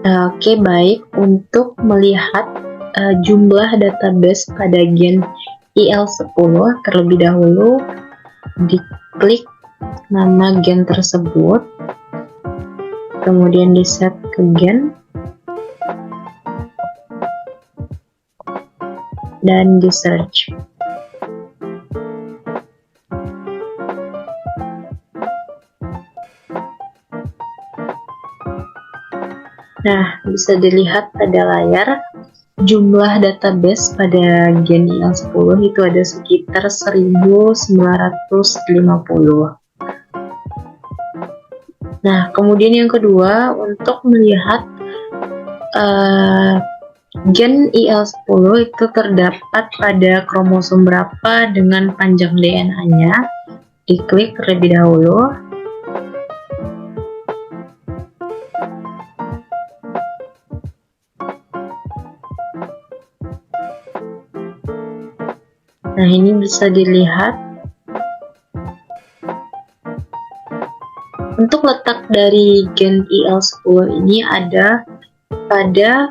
Oke, baik. Untuk melihat jumlah database pada gen IL10, terlebih dahulu diklik nama gen tersebut, kemudian di set ke gen, dan di search. Nah, bisa dilihat pada layar jumlah database pada gen IL10 itu ada sekitar 1950. Nah, kemudian yang kedua, untuk melihat gen IL10 itu terdapat pada kromosom berapa dengan panjang DNA-nya, diklik terlebih dahulu. Nah, ini bisa dilihat. Untuk letak dari gen IL10 ini ada pada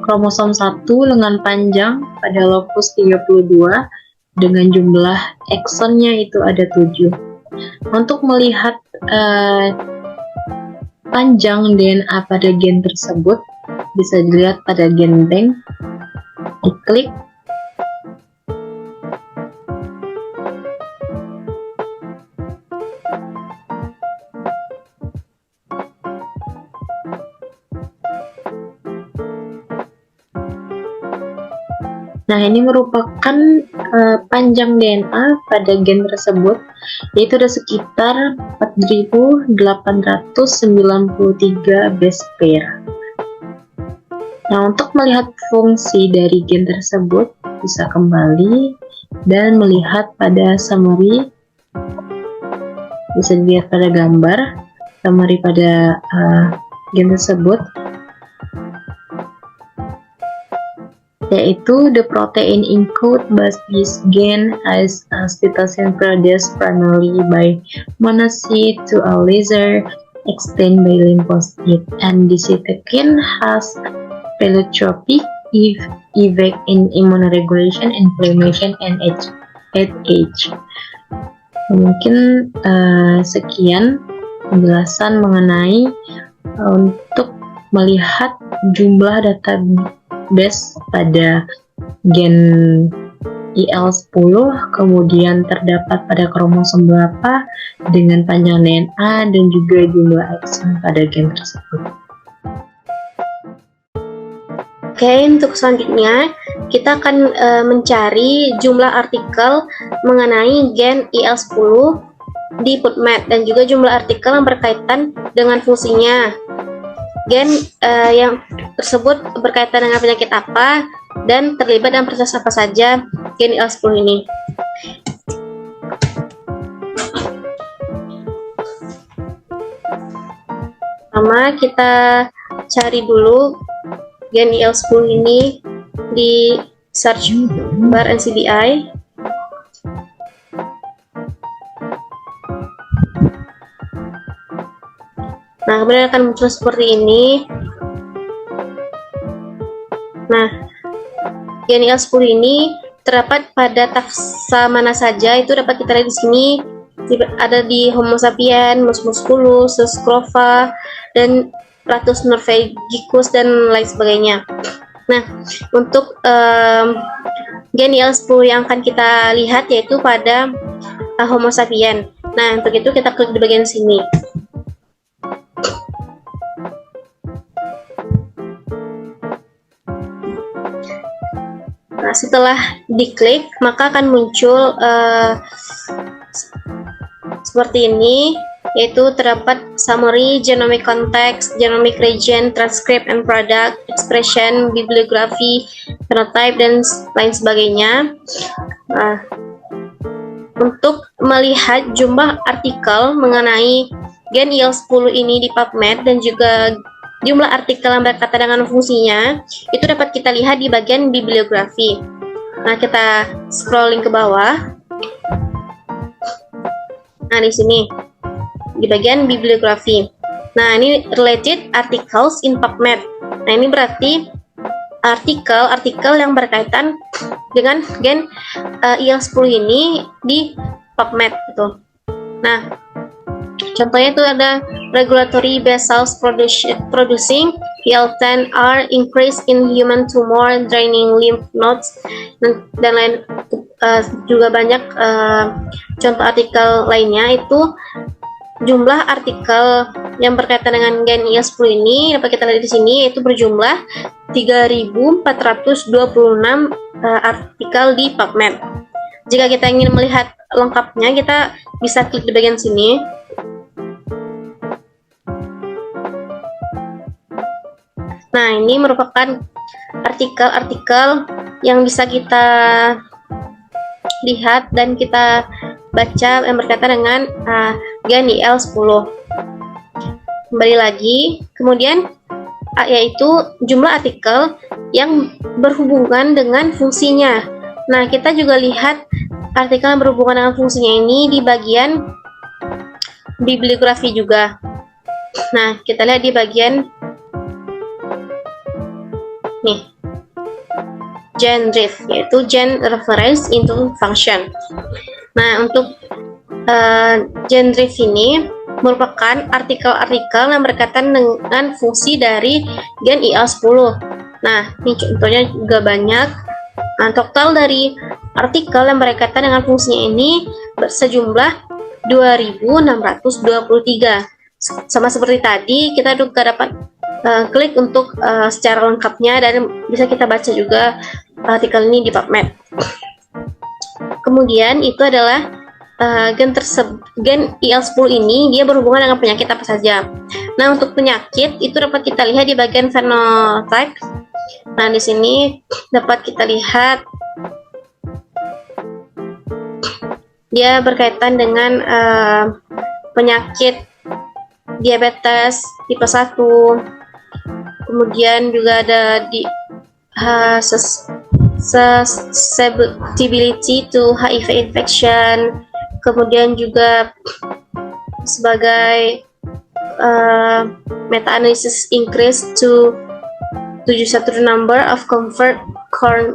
kromosom 1 lengan panjang pada lokus 32 dengan jumlah eksonnya itu ada 7. Untuk melihat panjang DNA pada gen tersebut bisa dilihat pada gen bank, diklik. Nah, ini merupakan panjang DNA pada gen tersebut, yaitu ada sekitar 4.893 base pair. Nah, untuk melihat fungsi dari gen tersebut, bisa kembali dan melihat pada summary. Bisa dilihat pada gambar summary pada gen tersebut, yaitu the protein encoded by this gene as cytosine produced primarily by monocyte to a lesser extent by lymphocyte, and the cytokine has pleiotropic effect in immunoregulation, inflammation, and age. Mungkin sekian penjelasan mengenai untuk melihat jumlah database pada gen IL10, kemudian terdapat pada kromosom berapa dengan panjang DNA dan juga jumlah ekson pada gen tersebut. Oke, untuk selanjutnya kita akan mencari jumlah artikel mengenai gen IL10 di PubMed dan juga jumlah artikel yang berkaitan dengan fungsinya. Gen yang tersebut berkaitan dengan penyakit apa dan terlibat dalam proses apa saja gen IL10 ini. Pertama, kita cari dulu gen IL10 ini di search bar NCBI. Nah, kemudian akan muncul seperti ini. Nah, gen IL10 ini terdapat pada taksa mana saja, itu dapat kita lihat di sini. Ada di Homo sapiens, Mus musculus, Scrova, dan Platus norvegicus, dan lain sebagainya. Nah, untuk gen IL10 yang akan kita lihat yaitu pada Homo sapiens. Nah, untuk itu kita klik di bagian sini. Nah, setelah diklik, maka akan muncul seperti ini, yaitu terdapat summary, genomic context, genomic region, transcript and product, expression, bibliografi, phenotype, dan lain sebagainya. Nah, untuk melihat jumlah artikel mengenai gen IL10 ini di PubMed dan juga jumlah artikel yang berkaitan dengan fungsinya, itu dapat kita lihat di bagian bibliografi. Nah, kita scrolling ke bawah. Nah, di sini di bagian bibliografi. Nah, ini related articles in PubMed. Nah, ini berarti artikel-artikel yang berkaitan dengan gen IL-10 ini di PubMed gitu. Nah, contohnya itu ada regulatory based cells producing IL-10 are increased in human tumor draining lymph nodes dan lain juga banyak contoh artikel lainnya. Itu jumlah artikel yang berkaitan dengan gen IL-10 ini dapat kita lihat di sini, yaitu berjumlah 3.426 artikel di PubMed. Jika kita ingin melihat lengkapnya, kita bisa klik di bagian sini. Nah, ini merupakan artikel-artikel yang bisa kita lihat dan kita baca yang berkaitan dengan gen IL-10. Kembali lagi, kemudian yaitu jumlah artikel yang berhubungan dengan fungsinya. Nah, kita juga lihat artikel yang berhubungan dengan fungsinya ini di bagian bibliografi juga. Nah, kita lihat di bagian nih, GenRef, yaitu Gen Reference into Function. Nah, untuk GenRef ini merupakan artikel-artikel yang berkaitan dengan fungsi dari gen IL-10. Nah, ini contohnya juga banyak. Nah, total dari artikel yang berkaitan dengan fungsinya ini sejumlah 2.623. Sama seperti tadi, kita juga dapat klik untuk secara lengkapnya dan bisa kita baca juga artikel ini di PubMed. Kemudian itu adalah gen IL-10 ini dia berhubungan dengan penyakit apa saja. Nah, untuk penyakit itu dapat kita lihat di bagian phenotype. Nah, di sini dapat kita lihat dia berkaitan dengan penyakit diabetes tipe 1. Kemudian juga ada di susceptibility to HIV infection. Kemudian juga sebagai meta-analysis increase to 71 number of convert corn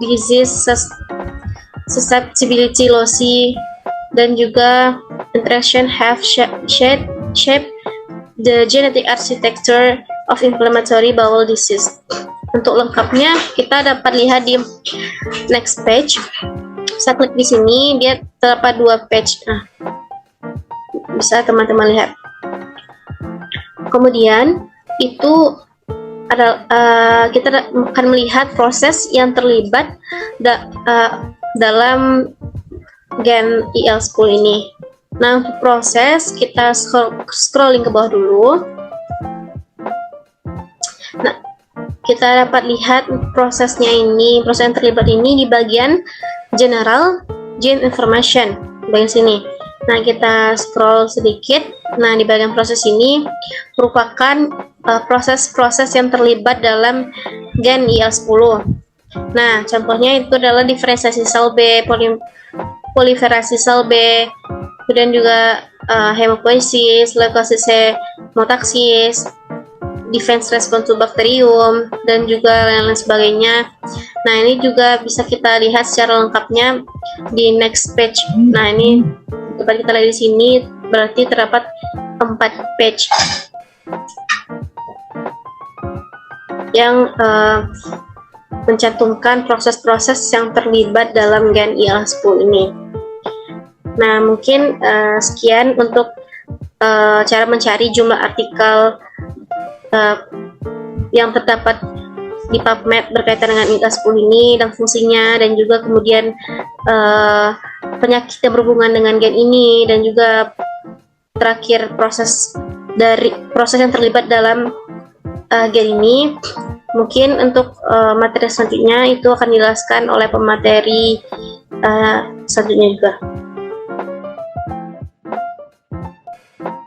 disease susceptibility loci, dan juga interaction have shape the genetic architecture of inflammatory bowel disease. Untuk lengkapnya kita dapat lihat di next page. Bisa klik di sini, dia terdapat 2 page. Nah, bisa teman-teman lihat. Kemudian itu ada kita akan melihat proses yang terlibat dalam gen IL-10 ini. Nah, untuk proses kita scrolling ke bawah dulu. Nah, kita dapat lihat prosesnya ini, proses yang terlibat ini di bagian General Gene Information, bagian sini. Nah, kita scroll sedikit. Nah, di bagian proses ini merupakan proses-proses yang terlibat dalam gen IL-10. Nah, contohnya itu adalah diferensiasi sel B, proliferasi sel B, kemudian juga hemopoiesis, leukosis hemotaksis, defense response to bacterium, dan juga lain-lain sebagainya. Nah, ini juga bisa kita lihat secara lengkapnya di next page. Nah, ini dapat kita lihat di sini, berarti terdapat 4 page yang mencantumkan proses-proses yang terlibat dalam gen IL-10 ini. Nah, mungkin sekian untuk cara mencari jumlah artikel yang terdapat di PubMed berkaitan dengan IL-10 ini dan fungsinya, dan juga kemudian penyakit yang berhubungan dengan gen ini, dan juga terakhir proses yang terlibat dalam gen ini. Mungkin untuk materi selanjutnya itu akan dijelaskan oleh pemateri selanjutnya juga.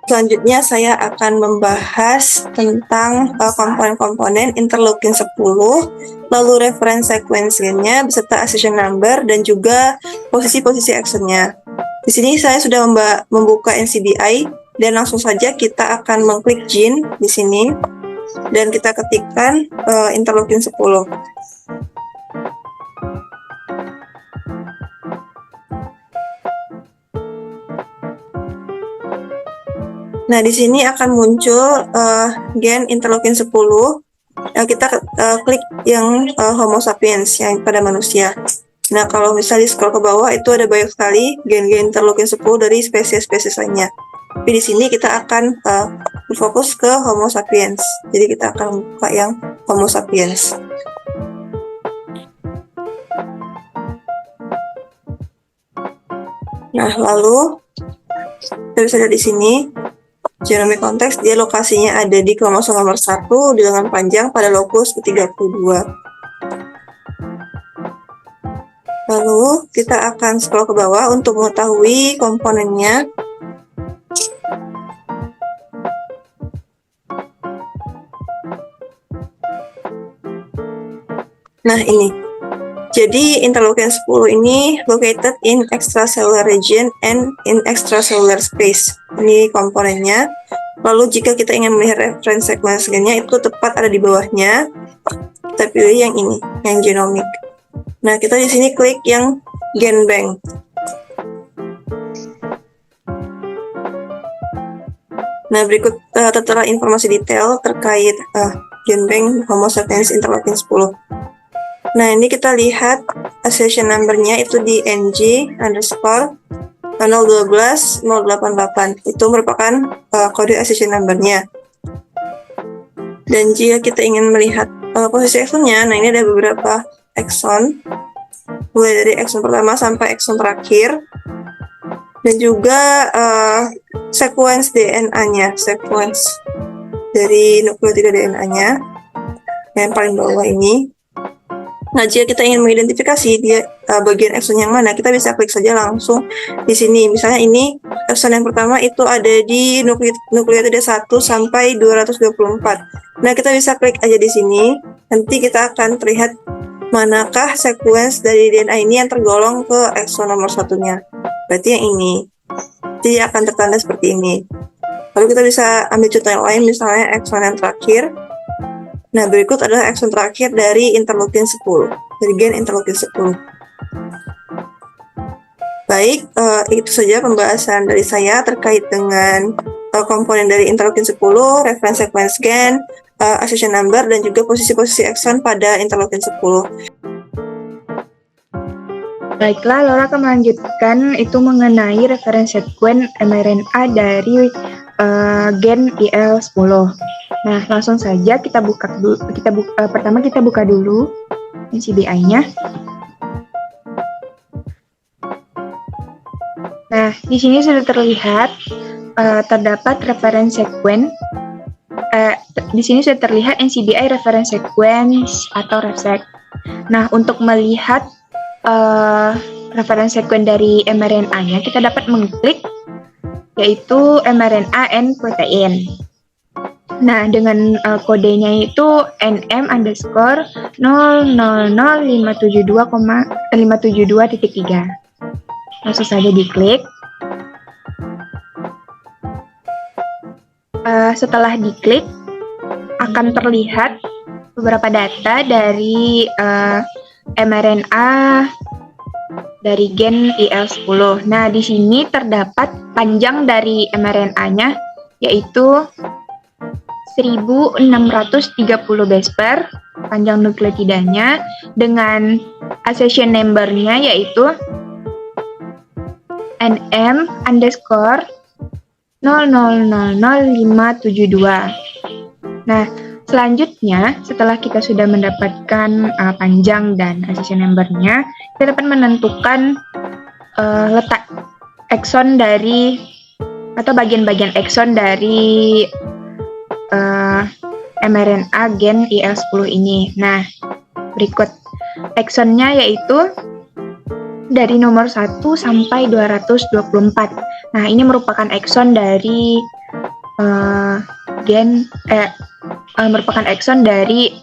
Selanjutnya saya akan membahas tentang komponen-komponen interleukin 10, lalu reference sequence-nya beserta accession number, dan juga posisi-posisi actionnya. Di sini saya sudah membuka NCBI Dan langsung saja kita akan mengklik gene di sini dan kita ketikkan interleukin 10. Nah, di sini akan muncul gen interleukin 10. Kita klik yang Homo sapiens, yang pada manusia. Nah, kalau misalnya scroll ke bawah, itu ada banyak sekali gen-gen interleukin 10 dari spesies-spesies lainnya. Tapi di sini kita akan berfokus ke Homo sapiens. Jadi kita akan buka yang Homo sapiens. Nah, lalu kita bisa lihat di sini genomic context, dia lokasinya ada di kromosom nomor 1 di lengan panjang pada lokus ke-32. Lalu kita akan scroll ke bawah untuk mengetahui komponennya. Nah, ini. Jadi interleukin 10 ini located in extracellular region and in extracellular space. Ini komponennya. Lalu jika kita ingin melihat reference sequence gennya, itu tepat ada di bawahnya. Kita pilih yang ini, yang genomic. Nah, kita di sini klik yang gen bank. Nah, berikut tertera informasi detail terkait gen bank Homo sapiens interleukin 10. Nah, ini kita lihat accession number-nya itu di NG_012-088. Itu merupakan kode accession number-nya. Dan jika kita ingin melihat posisi exon-nya, nah ini ada beberapa exon, mulai dari exon pertama sampai exon terakhir. Dan juga sequence DNA-nya, sequence dari nukleotida DNA-nya, yang paling bawah ini. Nah, jika kita ingin mengidentifikasi dia bagian exon yang mana, kita bisa klik saja langsung di sini. Misalnya ini exon yang pertama itu ada di nukleotida 1 sampai 224. Nah, kita bisa klik aja di sini. Nanti kita akan terlihat manakah sequence dari DNA ini yang tergolong ke exon nomor 1-nya. Berarti yang ini. Jadi akan tertanda seperti ini. Lalu kita bisa ambil contoh yang lain, misalnya exon yang terakhir. Nah, berikut adalah exon terakhir dari interleukin 10, dari gen interleukin 10. Baik, itu saja pembahasan dari saya terkait dengan komponen dari interleukin 10, reference sequence gen, accession number, dan juga posisi-posisi exon pada interleukin 10. Baiklah, Laura akan melanjutkan itu mengenai reference sequence mRNA dari gen IL-10. Nah, langsung saja kita buka dulu. Pertama kita buka dulu NCBI-nya. Nah, di sini sudah terlihat terdapat reference sequence. Di sini sudah terlihat NCBI reference sequence atau RefSeq. Nah, untuk melihat reference sequence dari mRNA-nya, kita dapat mengklik yaitu mRNA and protein. Nah, dengan kodenya itu NM_000572,572.3. Langsung saja diklik. Setelah diklik, akan terlihat beberapa data dari mRNA dari gen IL-10. Nah, di sini terdapat panjang dari mRNA-nya yaitu 1630 base pair panjang nukleotidanya, dengan accession number-nya yaitu NM_000572. Nah, selanjutnya setelah kita sudah mendapatkan panjang dan accession number-nya, kita dapat menentukan letak exon dari atau bagian-bagian exon dari mRNA gen IL-10 ini. Nah, berikut exonnya yaitu dari nomor 1 sampai 224. Nah, ini merupakan exon dari merupakan exon dari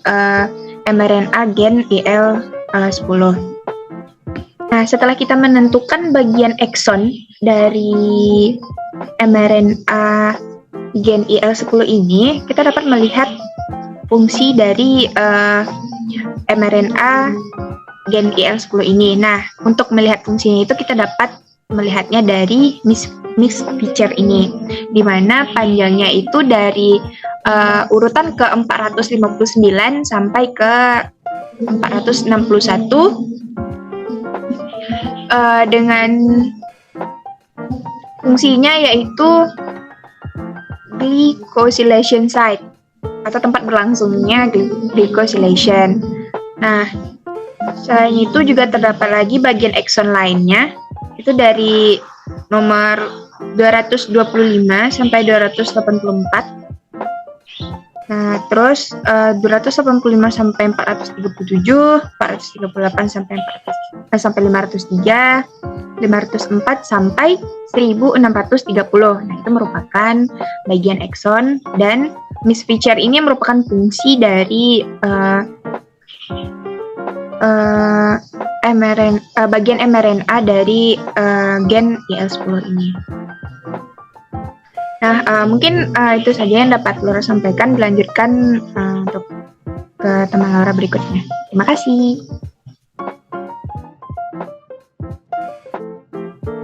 mRNA gen IL-10. Nah, setelah kita menentukan bagian exon dari mRNA gen IL10 ini kita dapat melihat fungsi dari mRNA gen IL10 ini. Nah, untuk melihat fungsinya itu kita dapat melihatnya dari mix feature ini, di mana panjangnya itu dari urutan ke 459 sampai ke 461 dengan fungsinya yaitu glycosylation site atau tempat berlangsungnya glycosylation. Nah, selain itu juga terdapat lagi bagian ekson lainnya, itu dari nomor 225 sampai 284. Nah, terus 285 sampai 437, 438 sampai 503, 504 sampai 1630. Nah, itu merupakan bagian ekson, dan mix feature ini merupakan fungsi dari bagian mRNA dari gen IL10 ini. Nah, mungkin itu saja yang dapat Laura sampaikan. Dilanjutkan untuk ke teman Laura berikutnya. Terima kasih.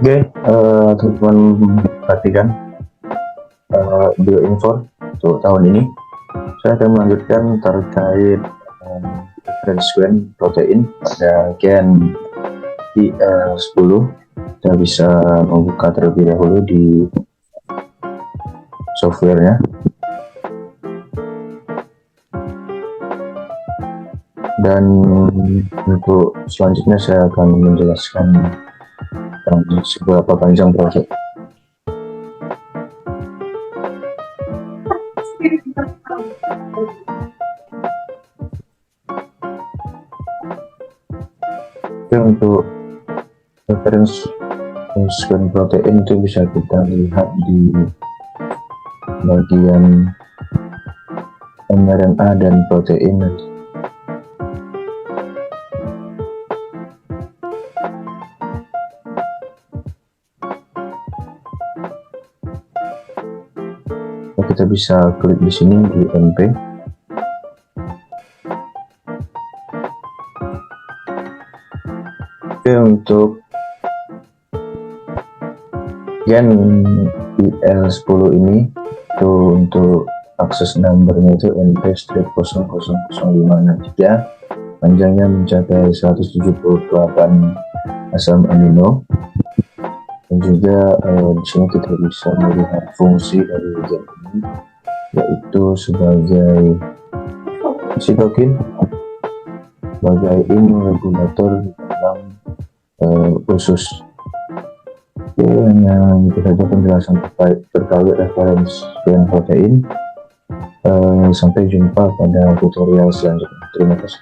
Oke, teman-teman perhatikan bioinfo untuk tahun ini. Saya akan melanjutkan terkait sequence protein pada gen IL10. Kita bisa membuka terlebih dahulu di softwarenya, dan untuk selanjutnya saya akan menjelaskan seberapa panjang proses. Oke, untuk reference sequence protein itu bisa kita lihat di bagian mRNA dan protein. Kita bisa klik di sini di NP. Oke, untuk gen IL10 ini itu untuk akses numbernya itu NP-000563, panjangnya mencapai 178 asam amino, dan juga di sini kita bisa melihat fungsi dari gen ini, yaitu sebagai sitokin, sebagai imunoregulator dalam usus. Oke, hanya itu saja penjelasan terkait referensi protein. Sampai jumpa pada tutorial selanjutnya. Terima kasih.